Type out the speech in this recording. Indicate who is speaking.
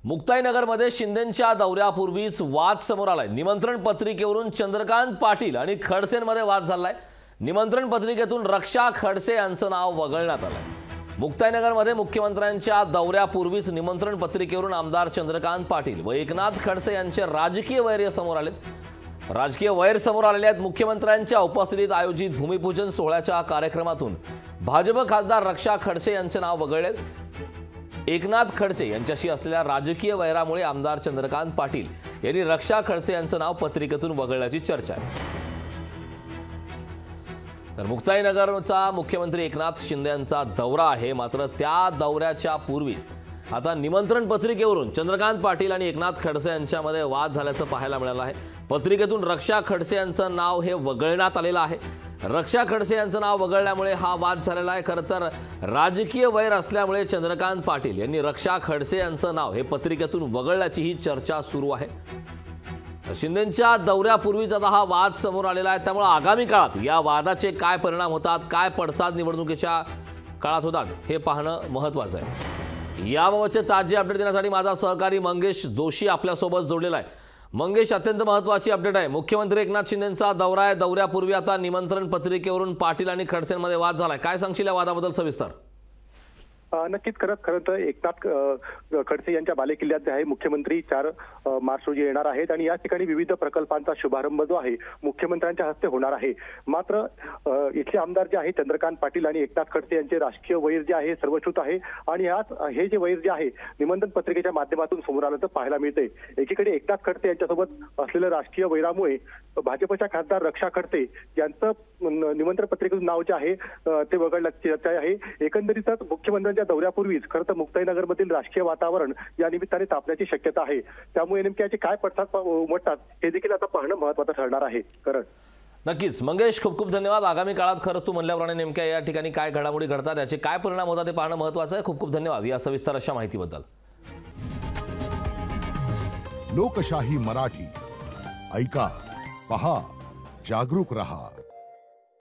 Speaker 1: मुक्ताईनगरमध्ये शिंदेंच्या दौऱ्यापूर्वीच वाद समोर आलाय। निमंत्रण पत्रिकेवरून चंद्रकांत पाटील आणि खडसेंमध्ये वाद झालाय। निमंत्रण पत्रिकेतून रक्षा खडसे यांचं नाव वगळण्यात आलंय। मुक्ताईनगरमध्ये मुख्यमंत्र्यांच्या दौऱ्यापूर्वीच निमंत्रण पत्रिकेवरून आमदार चंद्रकांत पाटील व एकनाथ खडसे यांचे राजकीय वैर समोर आलेत। राजकीय वैर समोर आलेले आहेत। मुख्यमंत्र्यांच्या उपस्थितीत आयोजित भूमिपूजन सोहळ्याच्या कार्यक्रमातून भाजप खासदार रक्षा खडसे यांचे नाव वगळले। एकनाथ खडसे यांच्याशी असलेल्या राजकीय वैरामुळे आमदार चंद्रकांत पाटील यांनी रक्षा खडसे यांचं नाव पत्रिकेतून वगळल्याची चर्चा आहे। तर मुक्ताईनगरचा मुख्यमंत्री एकनाथ शिंदे यांचा दौरा आहे, मात्र त्या दौऱ्याच्या पूर्वीच आता निमंत्रण पत्रिकेवरून चंद्रकांत पाटील आणि एकनाथ खडसे यांच्यामध्ये वाद झाल्याचं पाहायला मिळालं आहे। पत्रिकेतून रक्षा खडसे यांचं नाव हे वगळण्यात आलेलं आहे। रक्षा खडसे यांचं नाव वगळल्यामुळे हा वाद झालेला आहे। खरं तर राजकीय वैर असल्यामुळे चंद्रकांत पाटील यांनी रक्षा खडसे यांचं नाव हे पत्रिकेतून वगळल्याची ही चर्चा सुरू आहे। शिंदेंच्या दौऱ्यापूर्वीच आता हा वाद समोर आलेला आहे, त्यामुळे आगामी काळात या वादाचे काय परिणाम होतात, काय पडसाद निवडणुकीच्या काळात होतात हे पाहणं महत्त्वाचं आहे। याबाबतचे ताजे अपडेट देण्यासाठी माझा सहकारी मंगेश जोशी आपल्यासोबत जोडलेला आहे। मंगेश, अत्यंत महत्त्वाची अपडेट आहे। मुख्यमंत्री एकनाथ शिंदेंचा दौरा आहे, दौऱ्यापूर्वी आता निमंत्रण पत्रिकेवरून पाटील आणि खडसेंमध्ये वाद झालाय। काय सांगशील या वादाबद्दल सविस्तर?
Speaker 2: नक्कीच खरं तर एकनाथ खडसे यांच्या बालेकिल्ल्यात जे आहे मुख्यमंत्री 4 मार्च रोजी येणार आहेत आणि या ठिकाणी विविध प्रकल्पांचा शुभारंभ जो आहे मुख्यमंत्र्यांच्या हस्ते होणार आहे। मात्र इथले आमदार जे आहे चंद्रकांत पाटील आणि एकनाथ खडसे यांचे राजकीय वैर जे आहे सर्वश्रुत आहे आणि हे जे वैर जे आहे निमंत्रण पत्रिकेच्या माध्यमातून समोर आल्याचं पाहायला मिळते। एकीकडे एकनाथ खडसे यांच्यासोबत असलेलं राजकीय वैरामुळे भाजपच्या खासदार रक्षा खडसे यांचं निमंत्रण पत्रिकेतून नाव जे आहे ते वगळण्याची चर्चा आहे। एकंदरीतच मुख्यमंत्र्यांच्या दौऱ्यापूर्वीच खरं तर मुक्ताईनगरमधील राजकीय वातावरण या निमित्ताने तापण्याची शक्यता आहे। त्यामुळे नेमके याचे काय पडसाद उमटतात हे देखील आता पाहणं महत्त्वाचं ठरणार आहे। करण,
Speaker 1: नक्कीच मंगेश, खूप खूप धन्यवाद। आगामी काळात खरंच तू म्हणल्याप्रमाणे नेमक्या या ठिकाणी काय घडामोडी घडतात, याचे काय परिणाम होतात ते पाहणं महत्त्वाचं आहे। खूप खूप धन्यवाद या सविस्तर अशा माहितीबद्दल।
Speaker 3: लोकशाही मराठी ऐका, पहा, जागरूक रहा।